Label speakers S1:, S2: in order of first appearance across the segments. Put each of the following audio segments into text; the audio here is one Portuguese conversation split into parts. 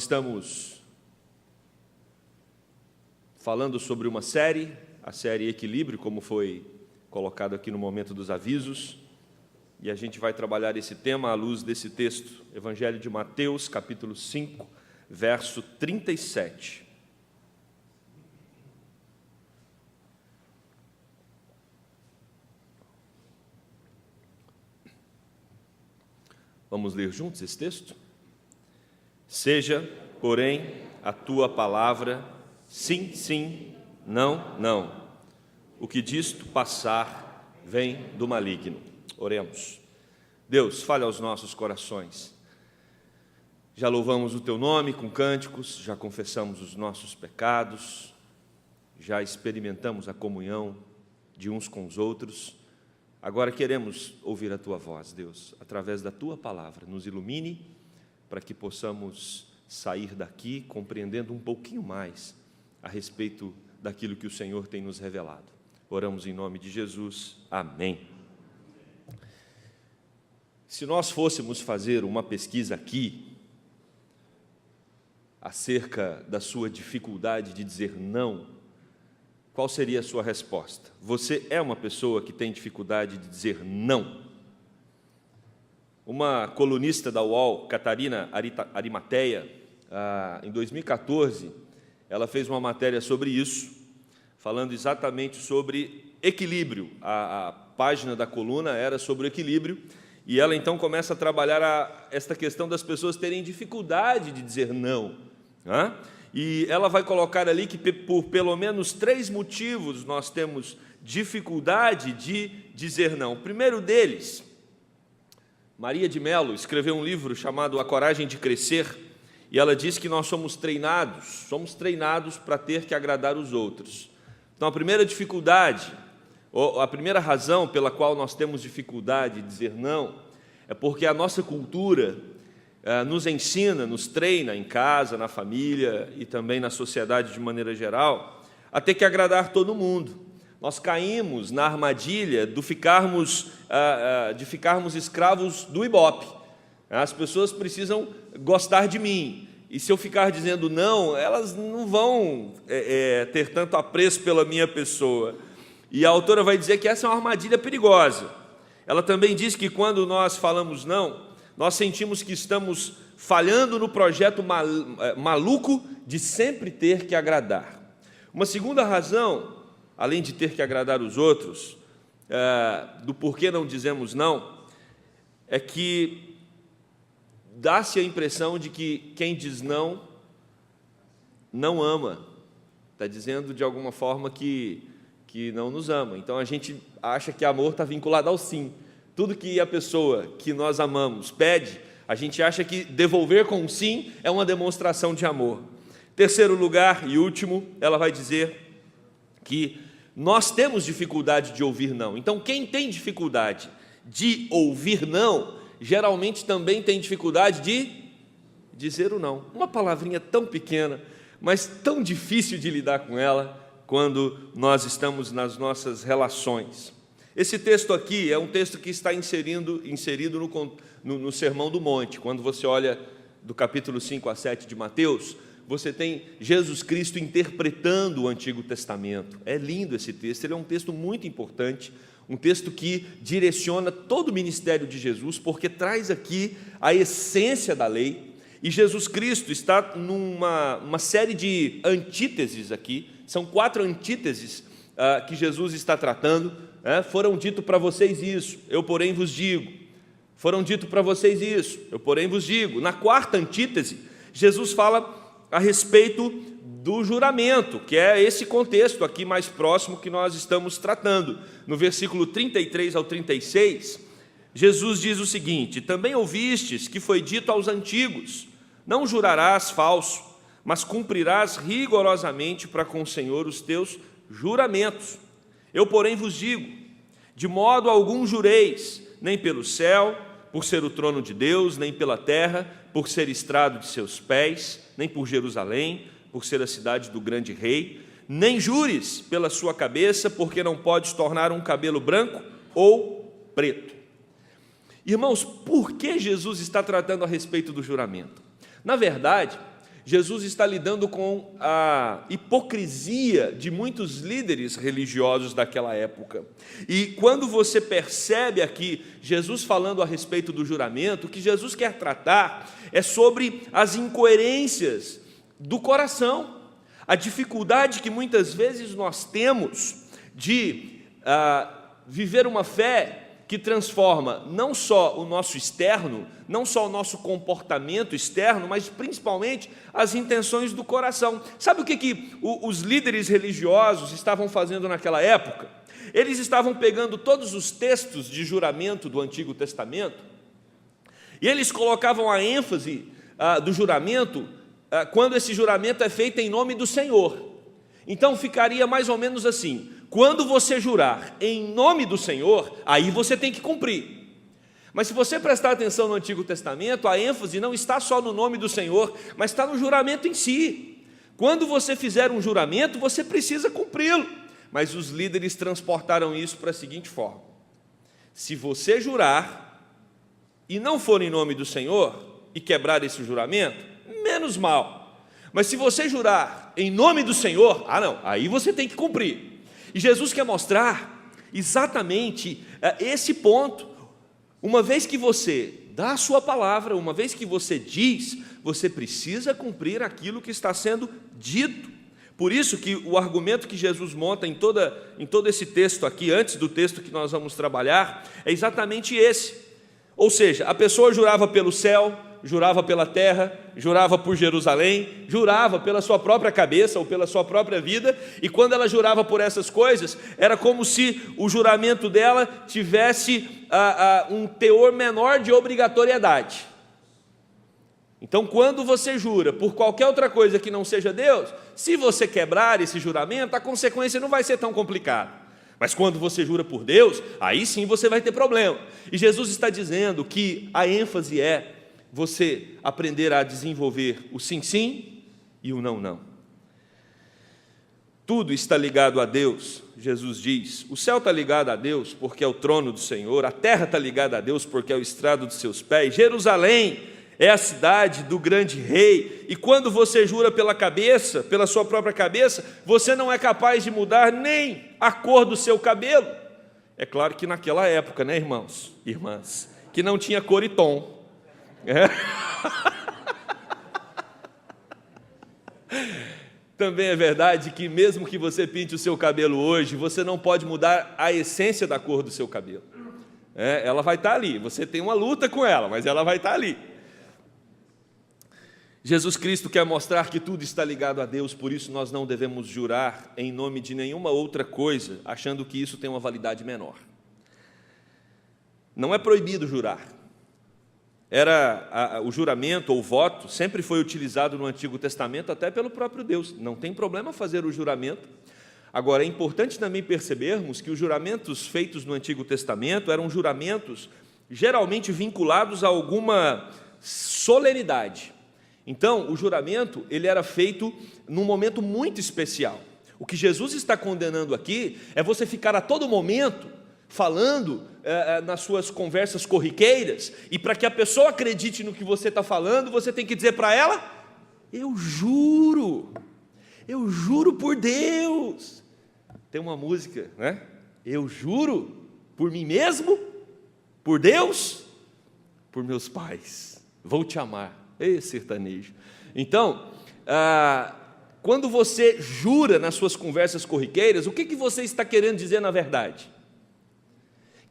S1: estamos falando sobre uma série, a série Equilíbrio, como foi colocado aqui no momento dos avisos, e a gente vai trabalhar esse tema à luz desse texto, Evangelho de Mateus, capítulo 5, verso 37. Vamos ler juntos esse texto? Seja, porém, a tua palavra sim, sim, não, não. O que disto passar vem do maligno. Oremos. Deus, fale aos nossos corações. Já louvamos o teu nome com cânticos, já confessamos os nossos pecados, já experimentamos a comunhão de uns com os outros. Agora queremos ouvir a tua voz, Deus, através da tua palavra. Nos ilumine para que possamos sair daqui compreendendo um pouquinho mais a respeito daquilo que o Senhor tem nos revelado. Oramos em nome de Jesus. Amém. Se nós fôssemos fazer uma pesquisa aqui acerca da sua dificuldade de dizer não, qual seria a sua resposta? Você é uma pessoa que tem dificuldade de dizer não? Uma colunista da UOL, Catarina Arimateia, em 2014, ela fez uma matéria sobre isso, falando exatamente sobre equilíbrio. A página da coluna era sobre o equilíbrio, e ela então começa a trabalhar esta questão das pessoas terem dificuldade de dizer não. E ela vai colocar ali que por pelo menos 3 motivos nós temos dificuldade de dizer não. O primeiro deles, Maria de Mello escreveu um livro chamado A Coragem de Crescer, e ela diz que nós somos treinados para ter que agradar os outros. Então, a primeira dificuldade, ou a primeira razão pela qual nós temos dificuldade de dizer não, é porque a nossa cultura nos ensina, nos treina em casa, na família e também na sociedade de maneira geral, a ter que agradar todo mundo. Nós caímos na armadilha de ficarmos escravos do ibope. As pessoas precisam gostar de mim, e se eu ficar dizendo não, elas não vão ter tanto apreço pela minha pessoa. E a autora vai dizer que essa é uma armadilha perigosa. Ela também diz que quando nós falamos não, nós sentimos que estamos falhando no projeto maluco de sempre ter que agradar. Uma segunda razão, além de ter que agradar os outros, do porquê não dizemos não, é que dá-se a impressão de que quem diz não, não ama. Está dizendo de alguma forma que não nos ama. Então a gente acha que amor está vinculado ao sim. Tudo que a pessoa que nós amamos pede, a gente acha que devolver com um sim é uma demonstração de amor. Terceiro lugar e último, ela vai dizer que nós temos dificuldade de ouvir não. Então, quem tem dificuldade de ouvir não, geralmente também tem dificuldade de dizer o não. Uma palavrinha tão pequena, mas tão difícil de lidar com ela quando nós estamos nas nossas relações. Esse texto aqui é um texto que está inserido no Sermão do Monte. Quando você olha do capítulo 5 a 7 de Mateus, você tem Jesus Cristo interpretando o Antigo Testamento. É lindo esse texto, ele é um texto muito importante, um texto que direciona todo o ministério de Jesus, porque traz aqui a essência da lei, e Jesus Cristo está numa série de antíteses aqui, são 4 antíteses que Jesus está tratando. Foram dito para vocês isso, eu porém vos digo. Foram dito para vocês isso, eu porém vos digo. Na 4ª antítese, Jesus fala a respeito do juramento, que é esse contexto aqui mais próximo que nós estamos tratando. No versículo 33 ao 36, Jesus diz o seguinte: também ouvistes que foi dito aos antigos, não jurarás falso, mas cumprirás rigorosamente para com o Senhor os teus juramentos. Eu, porém, vos digo, de modo algum jureis, nem pelo céu, por ser o trono de Deus, nem pela terra, por ser estrado de seus pés, nem por Jerusalém, por ser a cidade do grande rei, nem jures pela sua cabeça, porque não podes tornar um cabelo branco ou preto. Irmãos, por que Jesus está tratando a respeito do juramento? Na verdade, Jesus está lidando com a hipocrisia de muitos líderes religiosos daquela época. E quando você percebe aqui Jesus falando a respeito do juramento, o que Jesus quer tratar é sobre as incoerências do coração, a dificuldade que muitas vezes nós temos de viver uma fé que transforma não só o nosso externo, não só o nosso comportamento externo, mas principalmente as intenções do coração. Sabe o que os líderes religiosos estavam fazendo naquela época? Eles estavam pegando todos os textos de juramento do Antigo Testamento e eles colocavam a ênfase do juramento quando esse juramento é feito em nome do Senhor. Então ficaria mais ou menos assim: quando você jurar em nome do Senhor, aí você tem que cumprir. Mas se você prestar atenção no Antigo Testamento, a ênfase não está só no nome do Senhor, mas está no juramento em si. Quando você fizer um juramento, você precisa cumpri-lo. Mas os líderes transportaram isso para a seguinte forma: se você jurar e não for em nome do Senhor e quebrar esse juramento, menos mal. Mas se você jurar em nome do Senhor, não, aí você tem que cumprir. E Jesus quer mostrar exatamente esse ponto. Uma vez que você dá a sua palavra, uma vez que você diz, você precisa cumprir aquilo que está sendo dito. Por isso que o argumento que Jesus monta em todo esse texto aqui, antes do texto que nós vamos trabalhar, é exatamente esse. Ou seja, a pessoa jurava pelo céu, jurava pela terra, jurava por Jerusalém, jurava pela sua própria cabeça ou pela sua própria vida, e quando ela jurava por essas coisas, era como se o juramento dela tivesse um teor menor de obrigatoriedade. Então, quando você jura por qualquer outra coisa que não seja Deus, se você quebrar esse juramento, a consequência não vai ser tão complicada. Mas quando você jura por Deus, aí sim você vai ter problema. E Jesus está dizendo que a ênfase é você aprender a desenvolver o sim, sim e o não, não. Tudo está ligado a Deus, Jesus diz. O céu está ligado a Deus porque é o trono do Senhor, a terra está ligada a Deus porque é o estrado dos seus pés, Jerusalém é a cidade do grande rei, e quando você jura pela cabeça, pela sua própria cabeça, você não é capaz de mudar nem a cor do seu cabelo. É claro que naquela época, né, irmãos, irmãs, que não tinha cor e tom. Também é verdade que mesmo que você pinte o seu cabelo hoje, você não pode mudar a essência da cor do seu cabelo. Ela vai estar ali, você tem uma luta com ela, mas ela vai estar ali. Jesus Cristo quer mostrar que tudo está ligado a Deus, por isso nós não devemos jurar em nome de nenhuma outra coisa, achando que isso tem uma validade menor. Não é proibido jurar. O juramento ou voto sempre foi utilizado no Antigo Testamento até pelo próprio Deus. Não tem problema fazer o juramento. Agora, é importante também percebermos que os juramentos feitos no Antigo Testamento eram juramentos geralmente vinculados a alguma solenidade. Então, o juramento ele era feito num momento muito especial. O que Jesus está condenando aqui é você ficar a todo momento falando nas suas conversas corriqueiras, e para que a pessoa acredite no que você está falando, você tem que dizer para ela: eu juro por Deus. Tem uma música, né? Eu juro por mim mesmo, por Deus, por meus pais, vou te amar. Ei, sertanejo. Então, quando você jura nas suas conversas corriqueiras, o que você está querendo dizer na verdade?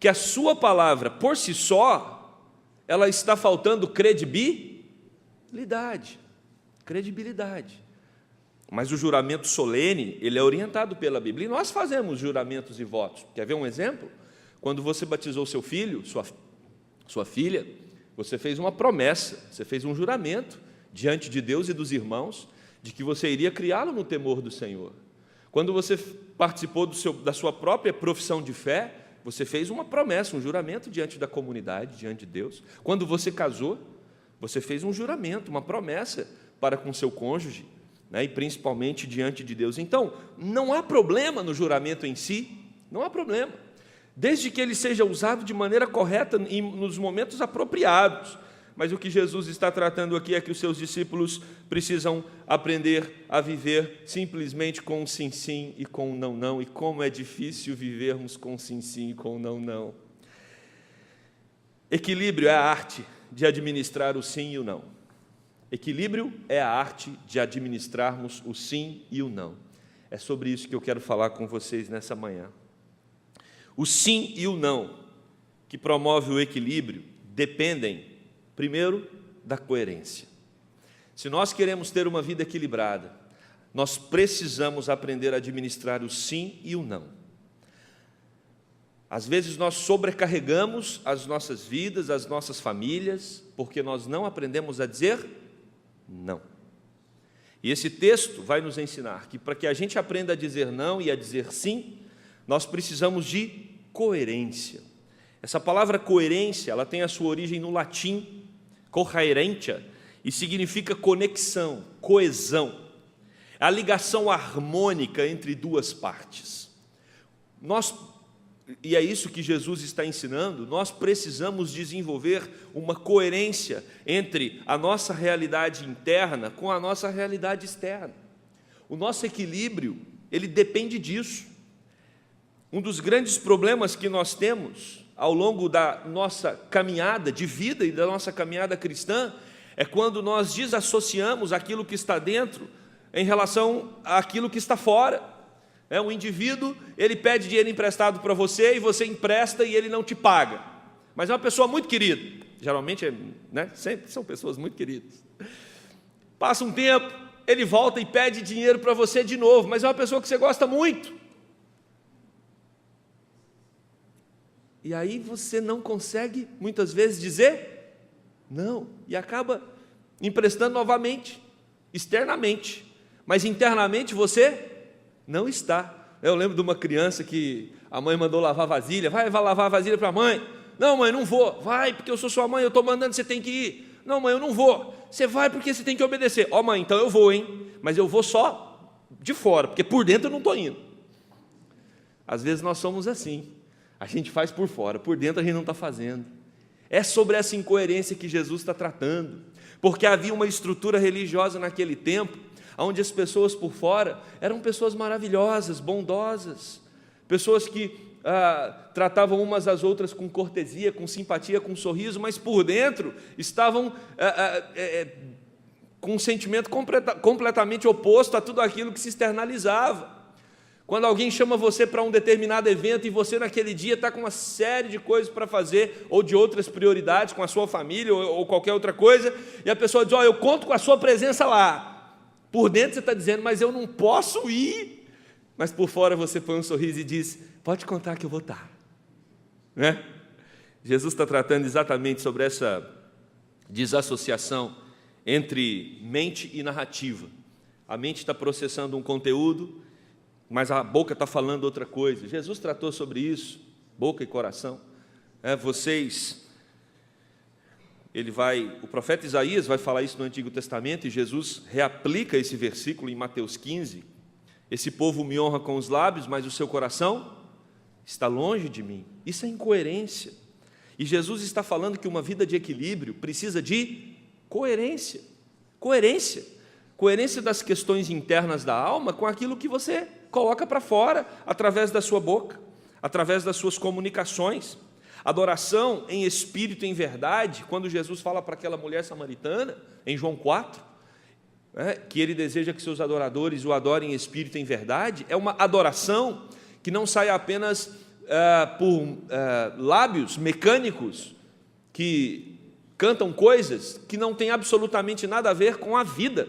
S1: Que a sua palavra, por si só, ela está faltando credibilidade. Mas o juramento solene, ele é orientado pela Bíblia. E nós fazemos juramentos e votos. Quer ver um exemplo? Quando você batizou seu filho, sua filha, você fez uma promessa, você fez um juramento diante de Deus e dos irmãos, de que você iria criá-lo no temor do Senhor. Quando você participou da sua própria profissão de fé, você fez uma promessa, um juramento diante da comunidade, diante de Deus. Quando você casou, você fez um juramento, uma promessa para com seu cônjuge, né, e principalmente diante de Deus. Então, não há problema no juramento em si, não há problema, desde que ele seja usado de maneira correta e nos momentos apropriados. mas o que Jesus está tratando aqui é que os seus discípulos precisam aprender a viver simplesmente com sim, sim e com não, não. E como é difícil vivermos com sim, sim e com não, não. Equilíbrio é a arte de administrar o sim e o não. Equilíbrio é a arte de administrarmos o sim e o não. É sobre isso que eu quero falar com vocês nessa manhã. O sim e o não, que promove o equilíbrio, dependem, primeiro, da coerência. Se nós queremos ter uma vida equilibrada, nós precisamos aprender a administrar o sim e o não. Às vezes nós sobrecarregamos as nossas vidas, as nossas famílias, porque nós não aprendemos a dizer não. E esse texto vai nos ensinar que para que a gente aprenda a dizer não e a dizer sim, nós precisamos de coerência. Essa palavra coerência, ela tem a sua origem no latim, coherentia, e significa conexão, coesão. É a ligação harmônica entre duas partes. E é isso que Jesus está ensinando, nós precisamos desenvolver uma coerência entre a nossa realidade interna com a nossa realidade externa. O nosso equilíbrio, ele depende disso. Um dos grandes problemas que nós temos ao longo da nossa caminhada de vida e da nossa caminhada cristã é quando nós desassociamos aquilo que está dentro em relação àquilo que está fora. Um indivíduo, ele pede dinheiro emprestado para você e você empresta e ele não te paga. Mas é uma pessoa muito querida. Geralmente, sempre são pessoas muito queridas. Passa um tempo, ele volta e pede dinheiro para você de novo, mas é uma pessoa que você gosta muito. E aí você não consegue, muitas vezes, dizer não. E acaba emprestando novamente, externamente. Mas internamente você não está. Eu lembro de uma criança que a mãe mandou lavar vasilha. Vai lavar vasilha para a mãe. Não, mãe, não vou. Vai, porque eu sou sua mãe, eu estou mandando, você tem que ir. Não, mãe, eu não vou. Você vai porque você tem que obedecer. Ó, mãe, então eu vou, hein? Mas eu vou só de fora, porque por dentro eu não estou indo. Às vezes nós somos assim. A gente faz por fora, por dentro a gente não está fazendo. É sobre essa incoerência que Jesus está tratando. Porque havia uma estrutura religiosa naquele tempo, onde as pessoas por fora eram pessoas maravilhosas, bondosas, pessoas que tratavam umas às outras com cortesia, com simpatia, com sorriso, mas por dentro estavam com um sentimento completamente oposto a tudo aquilo que se externalizava. Quando alguém chama você para um determinado evento e você naquele dia está com uma série de coisas para fazer, ou de outras prioridades com a sua família, ou qualquer outra coisa, e a pessoa diz, eu conto com a sua presença lá. Por dentro você está dizendo, mas eu não posso ir. Mas por fora você põe um sorriso e diz, pode contar que eu vou estar. Né? Jesus está tratando exatamente sobre essa desassociação entre mente e narrativa. A mente está processando um conteúdo, mas a boca está falando outra coisa. Jesus tratou sobre isso, boca e coração. O profeta Isaías vai falar isso no Antigo Testamento, e Jesus reaplica esse versículo em Mateus 15. Esse povo me honra com os lábios, mas o seu coração está longe de mim. Isso é incoerência. E Jesus está falando que uma vida de equilíbrio precisa de coerência. Coerência das questões internas da alma com aquilo que você coloca para fora, através da sua boca, através das suas comunicações. Adoração em espírito e em verdade, quando Jesus fala para aquela mulher samaritana, em João 4, que ele deseja que seus adoradores o adorem em espírito e em verdade, é uma adoração que não sai apenas por lábios mecânicos que cantam coisas que não têm absolutamente nada a ver com a vida.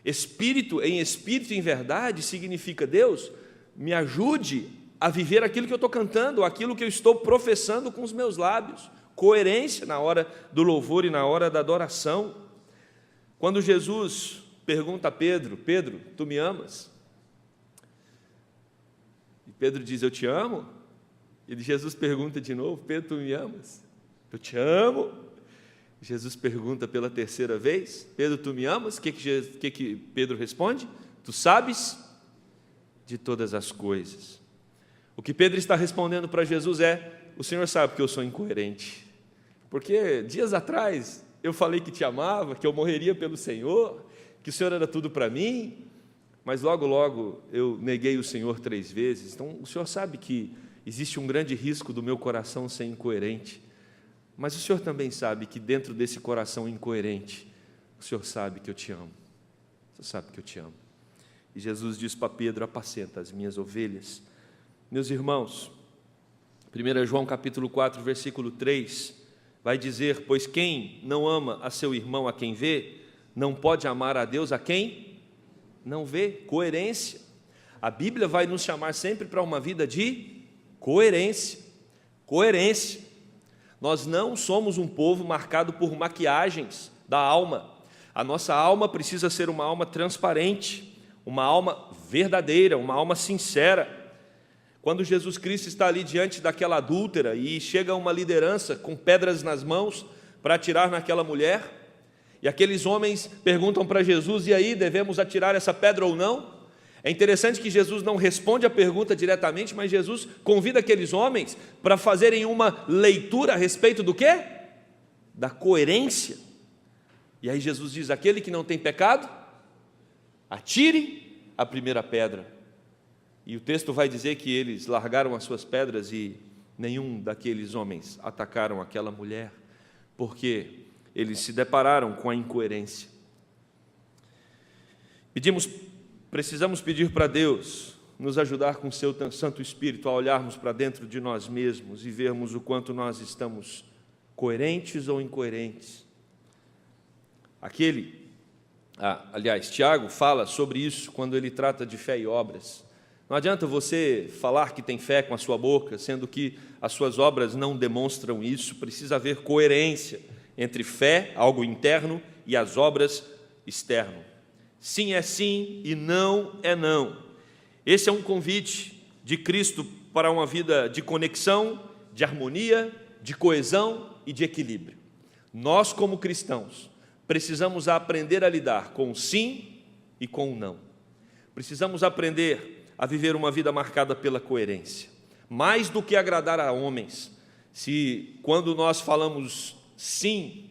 S1: Espírito em verdade significa, Deus, me ajude a viver aquilo que eu estou cantando, aquilo que eu estou professando com os meus lábios. Coerência na hora do louvor e na hora da adoração. Quando Jesus pergunta a Pedro, Pedro, tu me amas? E Pedro diz, eu te amo. E Jesus pergunta de novo, Pedro, tu me amas? Eu te amo. Jesus pergunta pela terceira vez, Pedro, tu me amas? O que Pedro responde? Tu sabes de todas as coisas. O que Pedro está respondendo para Jesus é, o Senhor sabe que eu sou incoerente, porque dias atrás eu falei que te amava, que eu morreria pelo Senhor, que o Senhor era tudo para mim, mas logo, logo eu neguei o Senhor 3 vezes. Então, o Senhor sabe que existe um grande risco do meu coração ser incoerente, mas o Senhor também sabe que dentro desse coração incoerente, o Senhor sabe que eu te amo. O Senhor sabe que eu te amo. E Jesus diz para Pedro: apacenta as minhas ovelhas. Meus irmãos, 1 João capítulo 4, versículo 3, vai dizer: pois quem não ama a seu irmão a quem vê, não pode amar a Deus a quem não vê. Coerência. A Bíblia vai nos chamar sempre para uma vida de coerência. Coerência. Nós não somos um povo marcado por maquiagens da alma. A nossa alma precisa ser uma alma transparente, uma alma verdadeira, uma alma sincera. Quando Jesus Cristo está ali diante daquela adúltera e chega uma liderança com pedras nas mãos para atirar naquela mulher, e aqueles homens perguntam para Jesus: e aí, devemos atirar essa pedra ou não? É interessante que Jesus não responde a pergunta diretamente, mas Jesus convida aqueles homens para fazerem uma leitura a respeito do quê? Da coerência. E aí Jesus diz: aquele que não tem pecado, atire a primeira pedra. E o texto vai dizer que eles largaram as suas pedras e nenhum daqueles homens atacaram aquela mulher, porque eles se depararam com a incoerência. Precisamos pedir para Deus nos ajudar com o seu Santo Espírito a olharmos para dentro de nós mesmos e vermos o quanto nós estamos coerentes ou incoerentes. Tiago fala sobre isso quando ele trata de fé e obras. Não adianta você falar que tem fé com a sua boca, sendo que as suas obras não demonstram isso. Precisa haver coerência entre fé, algo interno, e as obras externo. Sim é sim e não é não. Esse é um convite de Cristo para uma vida de conexão, de harmonia, de coesão e de equilíbrio. Nós, como cristãos, precisamos aprender a lidar com o sim e com o não. Precisamos aprender a viver uma vida marcada pela coerência. Mais do que agradar a homens, quando nós falamos sim,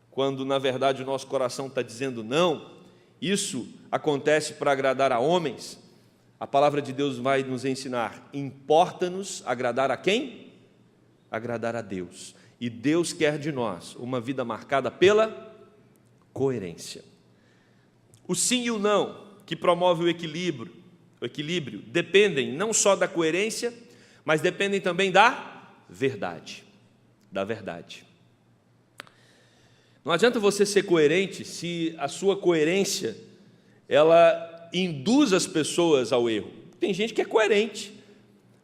S1: quando na verdade o nosso coração está dizendo não, isso acontece para agradar a homens. A palavra de Deus vai nos ensinar: importa-nos agradar a quem? Agradar a Deus. E Deus quer de nós uma vida marcada pela coerência. O sim e o não, que promove o equilíbrio, dependem não só da coerência, mas dependem também da verdade. Da verdade. Não adianta você ser coerente se a sua coerência ela induz as pessoas ao erro. Tem gente que é coerente,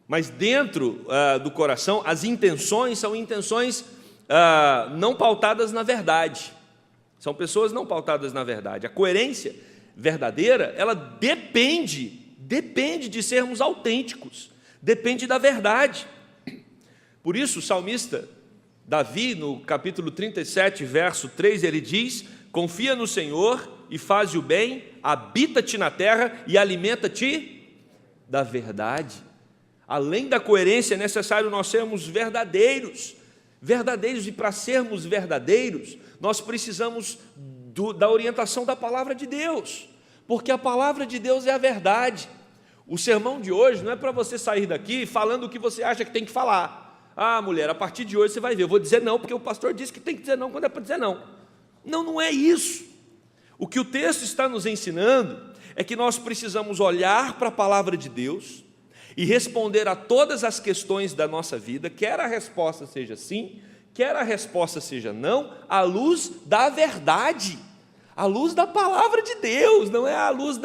S1: mas dentro do coração as intenções são intenções não pautadas na verdade. São pessoas não pautadas na verdade. A coerência verdadeira, ela depende de sermos autênticos, depende da verdade. Por isso o salmista Davi, no capítulo 37, verso 3, ele diz: confia no Senhor e faz o bem, habita-te na terra e alimenta-te da verdade. Além da coerência, é necessário nós sermos verdadeiros, e para sermos verdadeiros, nós precisamos da orientação da palavra de Deus, porque a palavra de Deus é a verdade. O sermão de hoje não é para você sair daqui falando o que você acha que tem que falar. Ah, mulher, a partir de hoje você vai ver, eu vou dizer não, porque o pastor disse que tem que dizer não quando é para dizer não. Não, não é isso. O que o texto está nos ensinando é que nós precisamos olhar para a palavra de Deus e responder a todas as questões da nossa vida, quer a resposta seja sim, quer a resposta seja não, à luz da verdade, à luz da palavra de Deus, não é à luz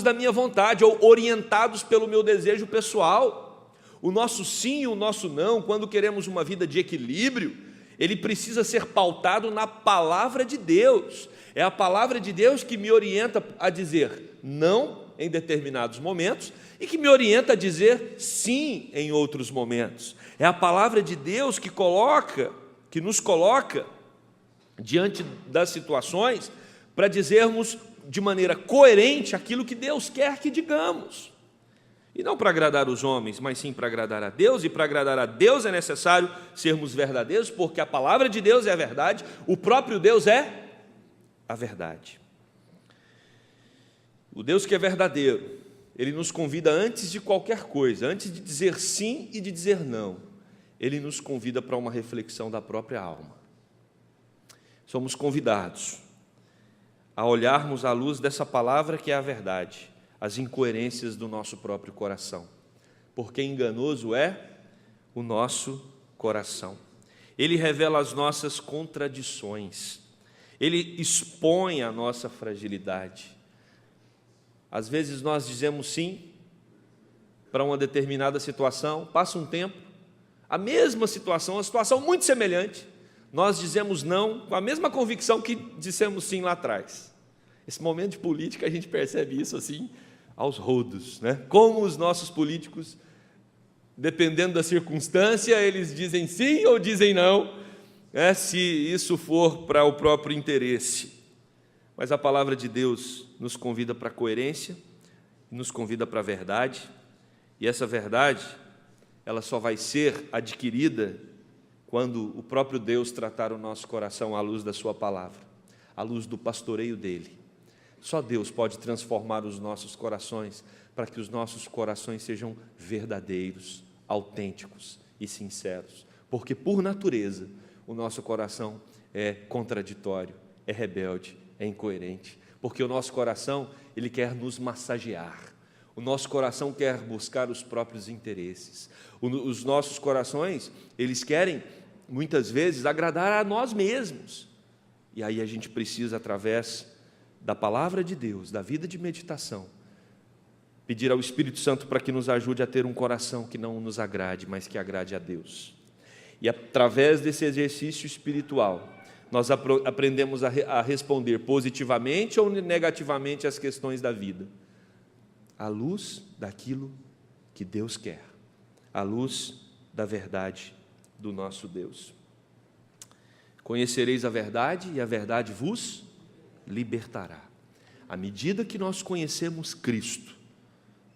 S1: da minha vontade, ou orientados pelo meu desejo pessoal. O nosso sim e o nosso não, quando queremos uma vida de equilíbrio, ele precisa ser pautado na palavra de Deus. É a palavra de Deus que me orienta a dizer não em determinados momentos e que me orienta a dizer sim em outros momentos. É a palavra de Deus que nos coloca diante das situações para dizermos de maneira coerente aquilo que Deus quer que digamos. E não para agradar os homens, mas sim para agradar a Deus, e para agradar a Deus é necessário sermos verdadeiros, porque a palavra de Deus é a verdade, o próprio Deus é a verdade. O Deus que é verdadeiro, Ele nos convida antes de qualquer coisa, antes de dizer sim e de dizer não, Ele nos convida para uma reflexão da própria alma. Somos convidados a olharmos à luz dessa palavra que é a verdade, as incoerências do nosso próprio coração, porque enganoso é o nosso coração. Ele revela as nossas contradições, ele expõe a nossa fragilidade. Às vezes nós dizemos sim para uma determinada situação, passa um tempo, a mesma situação, uma situação muito semelhante, nós dizemos não com a mesma convicção que dissemos sim lá atrás. Esse momento de política a gente percebe isso assim, aos rodos, né? Como os nossos políticos, dependendo da circunstância, eles dizem sim ou dizem não, né? Se isso for para o próprio interesse. Mas a palavra de Deus nos convida para a coerência, nos convida para a verdade, e essa verdade, ela só vai ser adquirida quando o próprio Deus tratar o nosso coração à luz da sua palavra, à luz do pastoreio dele. Só Deus pode transformar os nossos corações para que os nossos corações sejam verdadeiros, autênticos e sinceros, porque por natureza o nosso coração é contraditório, é rebelde, é incoerente, porque o nosso coração, ele quer nos massagear, o nosso coração quer buscar os próprios interesses, os nossos corações, eles querem muitas vezes agradar a nós mesmos, e aí a gente precisa, através da palavra de Deus, da vida de meditação, pedir ao Espírito Santo para que nos ajude a ter um coração que não nos agrade, mas que agrade a Deus. E através desse exercício espiritual, nós aprendemos a responder positivamente ou negativamente às questões da vida, à luz daquilo que Deus quer, à luz da verdade do nosso Deus. Conhecereis a verdade e a verdade vos libertará. À medida que nós conhecemos Cristo,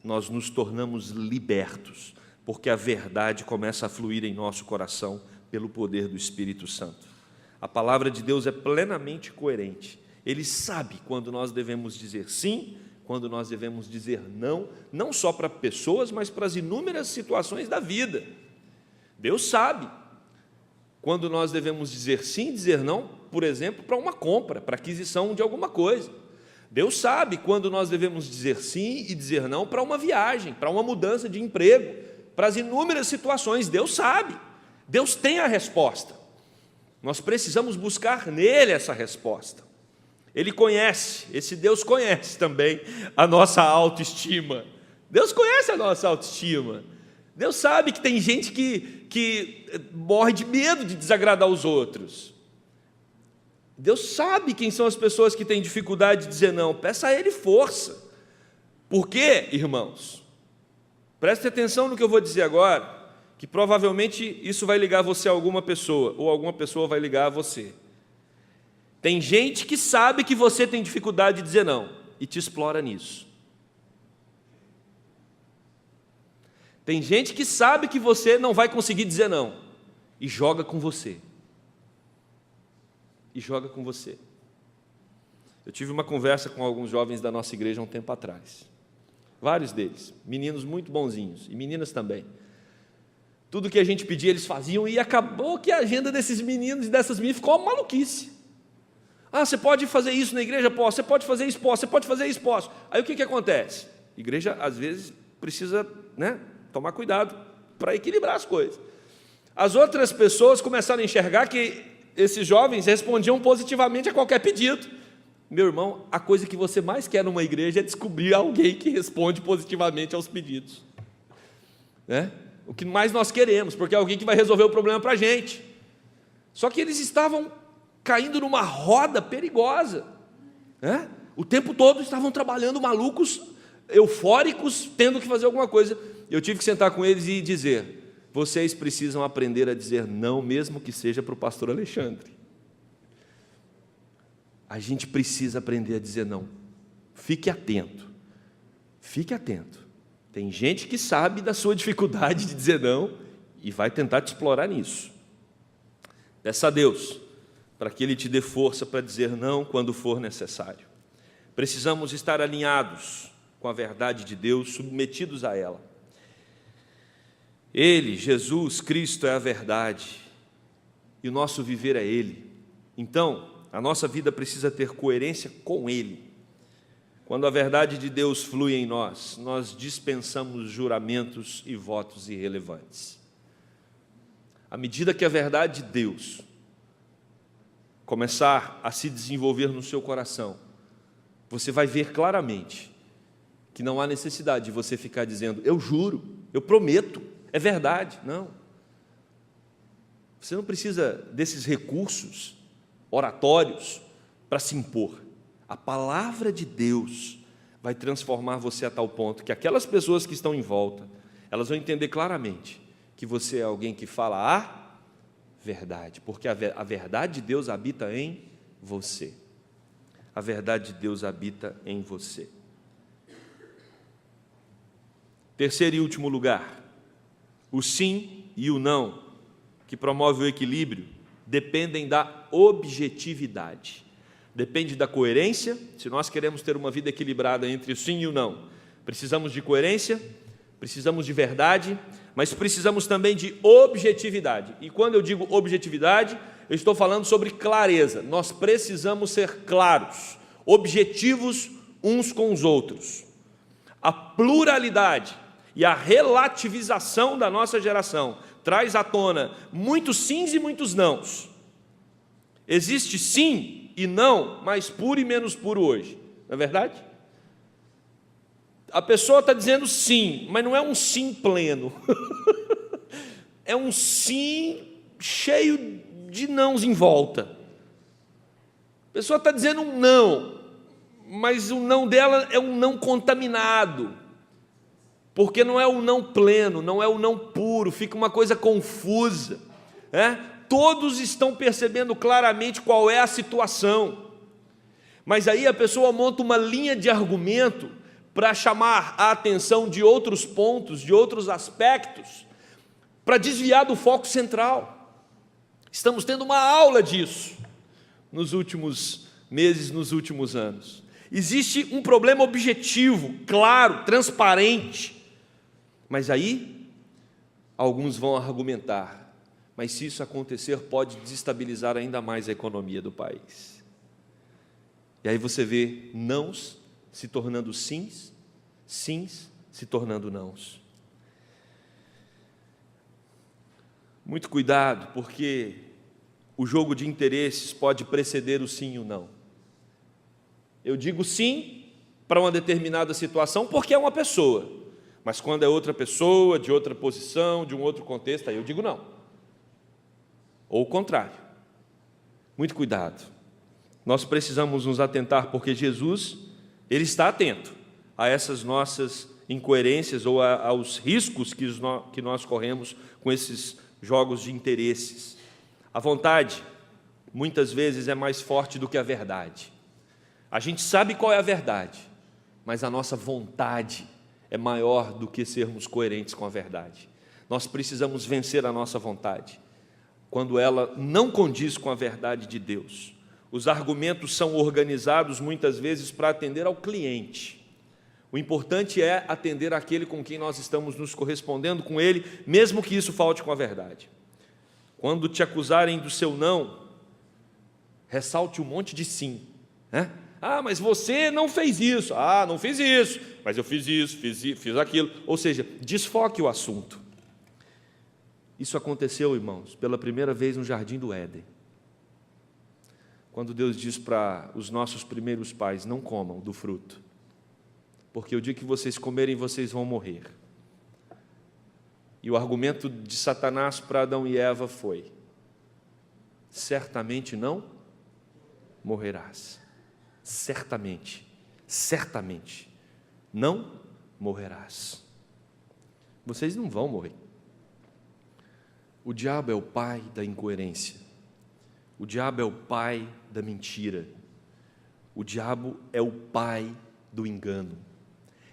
S1: nós nos tornamos libertos, porque a verdade começa a fluir em nosso coração pelo poder do Espírito Santo. A palavra de Deus é plenamente coerente. Ele sabe quando nós devemos dizer sim, quando nós devemos dizer não, não só para pessoas, mas para as inúmeras situações da vida. Deus sabe quando nós devemos dizer sim e dizer não, por exemplo, para uma compra, para aquisição de alguma coisa. Deus sabe quando nós devemos dizer sim e dizer não para uma viagem, para uma mudança de emprego, para as inúmeras situações. Deus sabe, Deus tem a resposta. Nós precisamos buscar nele essa resposta. Ele conhece, esse Deus conhece também a nossa autoestima. Deus conhece a nossa autoestima. Deus sabe que tem gente que morre de medo de desagradar os outros. Deus sabe quem são as pessoas que têm dificuldade de dizer não. Peça a Ele força. Por quê, irmãos? Preste atenção no que eu vou dizer agora, que provavelmente isso vai ligar você a alguma pessoa, ou alguma pessoa vai ligar a você. Tem gente que sabe que você tem dificuldade de dizer não, e te explora nisso. Tem gente que sabe que você não vai conseguir dizer não, e joga com você. E joga com você. Eu tive uma conversa com alguns jovens da nossa igreja há um tempo atrás. Vários deles, meninos muito bonzinhos, e meninas também. Tudo que a gente pedia, eles faziam, e acabou que a agenda desses meninos e dessas meninas ficou uma maluquice. Ah, você pode fazer isso na igreja? Posso. Você pode fazer isso? Posso. Você pode fazer isso? Posso. Aí o que acontece? A igreja, às vezes, precisa, tomar cuidado para equilibrar as coisas. As outras pessoas começaram a enxergar que esses jovens respondiam positivamente a qualquer pedido. Meu irmão, a coisa que você mais quer numa igreja é descobrir alguém que responde positivamente aos pedidos. O que mais nós queremos, porque é alguém que vai resolver o problema para a gente. Só que eles estavam caindo numa roda perigosa. O tempo todo estavam trabalhando malucos, eufóricos, tendo que fazer alguma coisa. Eu tive que sentar com eles e dizer: vocês precisam aprender a dizer não, mesmo que seja para o pastor Alexandre. A gente precisa aprender a dizer não. Fique atento. Fique atento. Tem gente que sabe da sua dificuldade de dizer não e vai tentar te explorar nisso. Peça a Deus para que Ele te dê força para dizer não quando for necessário. Precisamos estar alinhados com a verdade de Deus, submetidos a ela. Ele, Jesus Cristo, é a verdade e o nosso viver é Ele. Então, a nossa vida precisa ter coerência com Ele. Quando a verdade de Deus flui em nós, nós dispensamos juramentos e votos irrelevantes. À medida que a verdade de Deus começar a se desenvolver no seu coração, você vai ver claramente que não há necessidade de você ficar dizendo, eu juro, eu prometo, é verdade. Não. Você não precisa desses recursos oratórios para se impor. A palavra de Deus vai transformar você a tal ponto que aquelas pessoas que estão em volta, elas vão entender claramente que você é alguém que fala a verdade, porque a verdade de Deus habita em você. A verdade de Deus habita em você. Terceiro e último lugar, o sim e o não, que promove o equilíbrio, dependem da objetividade. Depende da coerência. Se nós queremos ter uma vida equilibrada entre o sim e o não, precisamos de coerência, precisamos de verdade, mas precisamos também de objetividade. E quando eu digo objetividade, eu estou falando sobre clareza. Nós precisamos ser claros, objetivos uns com os outros. A pluralidade e a relativização da nossa geração traz à tona muitos sims e muitos nãos. Existe sim e não mais puro e menos puro hoje, não é verdade? A pessoa está dizendo sim, mas não é um sim pleno. É um sim cheio de nãos em volta. A pessoa está dizendo um não, mas o não dela é um não contaminado, porque não é um não pleno, não é um não puro, fica uma coisa confusa, né? Todos estão percebendo claramente qual é a situação, mas aí a pessoa monta uma linha de argumento para chamar a atenção de outros pontos, de outros aspectos, para desviar do foco central. Estamos tendo uma aula disso nos últimos meses, nos últimos anos. Existe um problema objetivo, claro, transparente, mas aí alguns vão argumentar, mas se isso acontecer pode desestabilizar ainda mais a economia do país. E aí você vê nãos se tornando sims, sims se tornando nãos. Muito cuidado, porque o jogo de interesses pode preceder o sim e o não. Eu digo sim para uma determinada situação porque é uma pessoa, mas quando é outra pessoa, de outra posição, de um outro contexto, aí eu digo não. Ou o contrário. Muito cuidado. Nós precisamos nos atentar porque Jesus, Ele está atento a essas nossas incoerências ou aos riscos que nós corremos com esses jogos de interesses. A vontade, muitas vezes, é mais forte do que a verdade. A gente sabe qual é a verdade, mas a nossa vontade é maior do que sermos coerentes com a verdade. Nós precisamos vencer a nossa vontade, quando ela não condiz com a verdade de Deus. Os argumentos são organizados muitas vezes para atender ao cliente. O importante é atender aquele com quem nós estamos nos correspondendo com ele, mesmo que isso falte com a verdade. Quando te acusarem do seu não, ressalte um monte de sim, né? Ah, mas você não fez isso. Ah, não fiz isso, mas eu fiz isso, fiz aquilo. Ou seja, desfoque o assunto. Isso aconteceu, irmãos, pela primeira vez no Jardim do Éden. Quando Deus diz para os nossos primeiros pais, não comam do fruto, porque o dia que vocês comerem, vocês vão morrer. E o argumento de Satanás para Adão e Eva foi, certamente não morrerás. Certamente, certamente, não morrerás. Vocês não vão morrer. O diabo é o pai da incoerência. O diabo é o pai da mentira. O diabo é o pai do engano.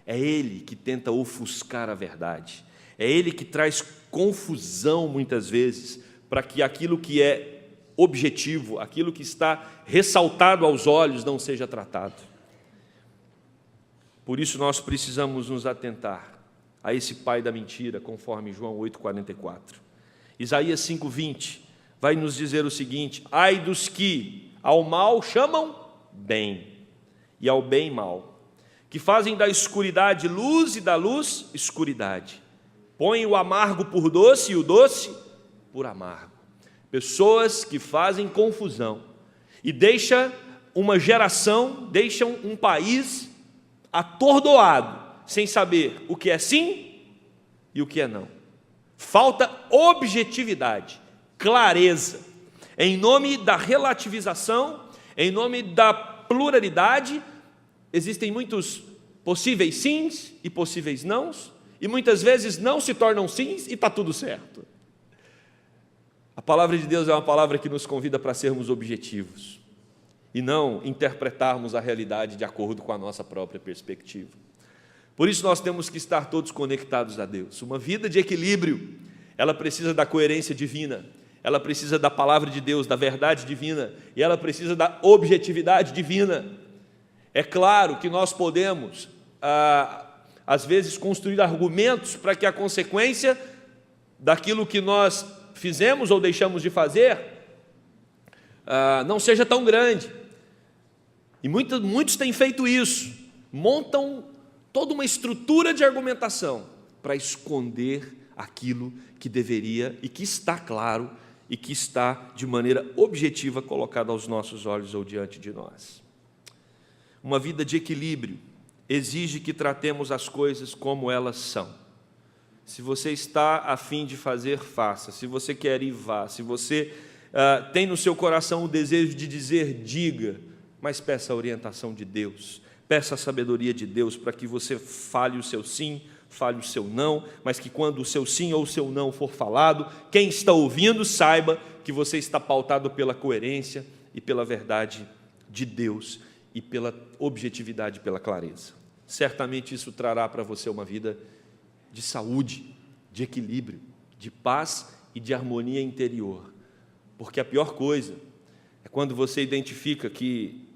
S1: É ele que tenta ofuscar a verdade. É ele que traz confusão, muitas vezes, para que aquilo que é objetivo, aquilo que está ressaltado aos olhos, não seja tratado. Por isso nós precisamos nos atentar a esse pai da mentira, conforme João 8,44. Isaías 5,20 vai nos dizer o seguinte: ai dos que ao mal chamam bem, e ao bem mal, que fazem da escuridade luz e da luz escuridade, põem o amargo por doce e o doce por amargo. Pessoas que fazem confusão e deixam uma geração, deixam um país atordoado, sem saber o que é sim e o que é não. Falta objetividade, clareza. Em nome da relativização, em nome da pluralidade, existem muitos possíveis sims e possíveis nãos, e muitas vezes não se tornam sims e está tudo certo. A palavra de Deus é uma palavra que nos convida para sermos objetivos e não interpretarmos a realidade de acordo com a nossa própria perspectiva. Por isso nós temos que estar todos conectados a Deus. Uma vida de equilíbrio, ela precisa da coerência divina, ela precisa da palavra de Deus, da verdade divina, e ela precisa da objetividade divina. É claro que nós podemos, às vezes, construir argumentos para que a consequência daquilo que nós fizemos ou deixamos de fazer não seja tão grande. E muitos têm feito isso, montam toda uma estrutura de argumentação para esconder aquilo que deveria e que está claro e que está de maneira objetiva colocado aos nossos olhos ou diante de nós. Uma vida de equilíbrio exige que tratemos as coisas como elas são. Se você está a fim de fazer, faça. Se você quer ir, vá. Se você tem no seu coração o desejo de dizer, diga, mas peça a orientação de Deus, peça a sabedoria de Deus para que você fale o seu sim, fale o seu não, mas que quando o seu sim ou o seu não for falado, quem está ouvindo saiba que você está pautado pela coerência e pela verdade de Deus e pela objetividade, pela clareza. Certamente isso trará para você uma vida de saúde, de equilíbrio, de paz e de harmonia interior. Porque a pior coisa é quando você identifica que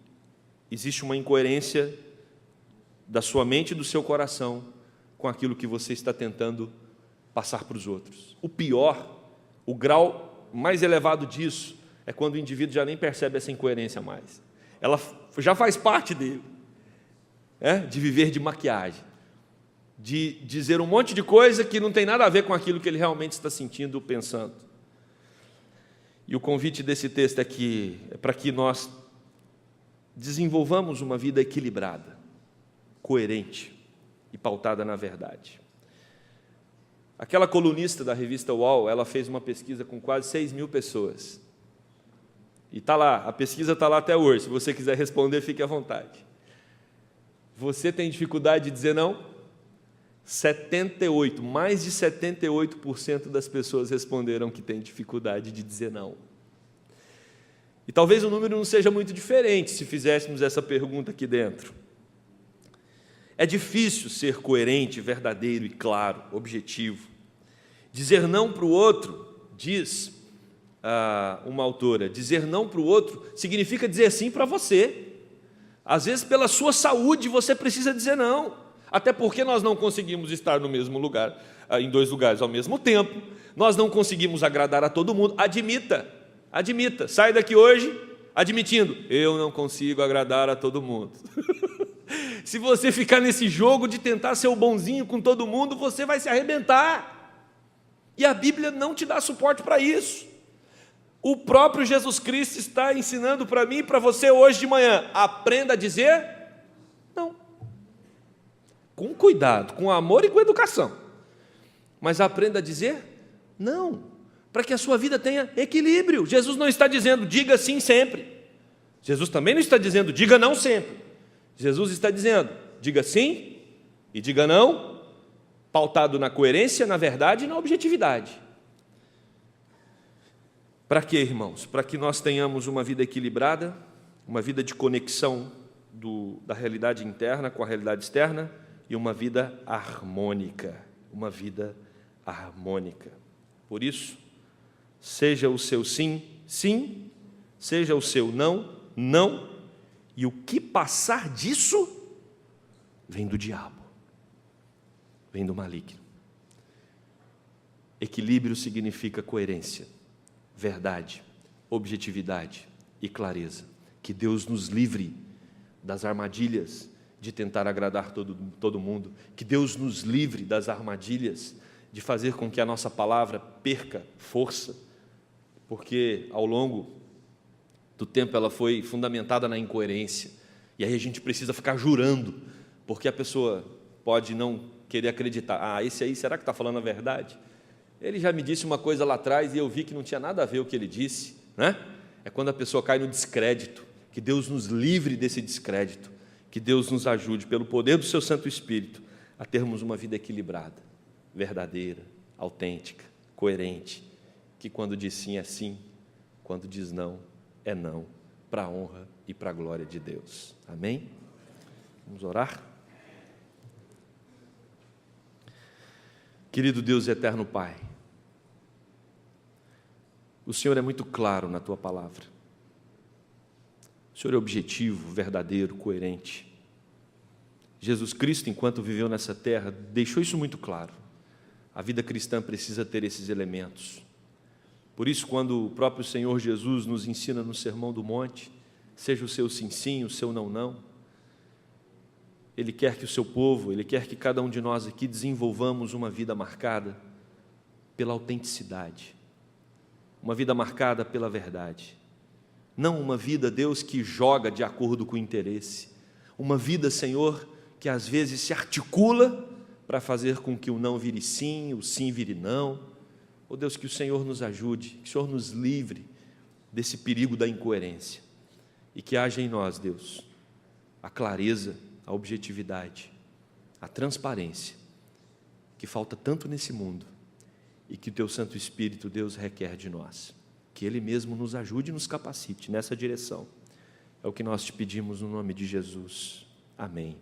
S1: existe uma incoerência da sua mente e do seu coração com aquilo que você está tentando passar para os outros. O pior, o grau mais elevado disso, é quando o indivíduo já nem percebe essa incoerência mais. Ela já faz parte dele, de viver de maquiagem, de dizer um monte de coisa que não tem nada a ver com aquilo que ele realmente está sentindo ou pensando. E o convite desse texto é para que nós desenvolvamos uma vida equilibrada, coerente e pautada na verdade. Aquela colunista da revista UOL, ela fez uma pesquisa com quase 6.000 pessoas. E está lá, a pesquisa está lá até hoje. Se você quiser responder, fique à vontade. Você tem dificuldade de dizer não? Mais de 78% das pessoas responderam que tem dificuldade de dizer não. E talvez o número não seja muito diferente se fizéssemos essa pergunta aqui dentro. É difícil ser coerente, verdadeiro e claro, objetivo. Dizer não para o outro, diz uma autora, dizer não para o outro significa dizer sim para você. Às vezes, pela sua saúde, você precisa dizer não. Até porque nós não conseguimos estar no mesmo lugar, em 2 lugares ao mesmo tempo. Nós não conseguimos agradar a todo mundo. Admita. Sai daqui hoje admitindo, eu não consigo agradar a todo mundo. Se você ficar nesse jogo de tentar ser o bonzinho com todo mundo, você vai se arrebentar. E a Bíblia não te dá suporte para isso. O próprio Jesus Cristo está ensinando para mim e para você hoje de manhã. Aprenda a dizer não. Com cuidado, com amor e com educação. Mas aprenda a dizer não, para que a sua vida tenha equilíbrio. Jesus não está dizendo diga sim sempre. Jesus também não está dizendo diga não sempre. Jesus está dizendo diga sim e diga não, pautado na coerência, na verdade e na objetividade. Para quê, irmãos? Para que nós tenhamos uma vida equilibrada, uma vida de conexão da realidade interna com a realidade externa, e uma vida harmônica, uma vida harmônica. Por isso, seja o seu sim, sim, seja o seu não, não, e o que passar disso vem do diabo, vem do maligno. Equilíbrio significa coerência, verdade, objetividade e clareza. Que Deus nos livre das armadilhas de tentar agradar todo mundo. Que Deus nos livre das armadilhas de fazer com que a nossa palavra perca força, porque ao longo do tempo ela foi fundamentada na incoerência. E aí a gente precisa ficar jurando, porque a pessoa pode não querer acreditar. Esse aí, será que está falando a verdade? Ele já me disse uma coisa lá atrás e eu vi que não tinha nada a ver o que ele disse, né? É quando a pessoa cai no descrédito. Que Deus nos livre desse descrédito, que Deus nos ajude, pelo poder do seu Santo Espírito, a termos uma vida equilibrada, verdadeira, autêntica, coerente, que quando diz sim é sim, quando diz não é não, para a honra e para a glória de Deus. Amém? Vamos orar? Querido Deus e eterno Pai, o Senhor é muito claro na Tua palavra. O Senhor é objetivo, verdadeiro, coerente. Jesus Cristo, enquanto viveu nessa terra, deixou isso muito claro. A vida cristã precisa ter esses elementos. Por isso, quando o próprio Senhor Jesus nos ensina no Sermão do Monte, seja o seu sim, sim, o seu não, não, Ele quer que o seu povo, Ele quer que cada um de nós aqui desenvolvamos uma vida marcada pela autenticidade, uma vida marcada pela verdade. Não uma vida, Deus, que joga de acordo com o interesse. Uma vida, Senhor, que às vezes se articula para fazer com que o não vire sim, o sim vire não. Oh Deus, que o Senhor nos ajude, que o Senhor nos livre desse perigo da incoerência. E que haja em nós, Deus, a clareza, a objetividade, a transparência, que falta tanto nesse mundo e que o Teu Santo Espírito, Deus, requer de nós. Que Ele mesmo nos ajude e nos capacite nessa direção. É o que nós te pedimos no nome de Jesus. Amém.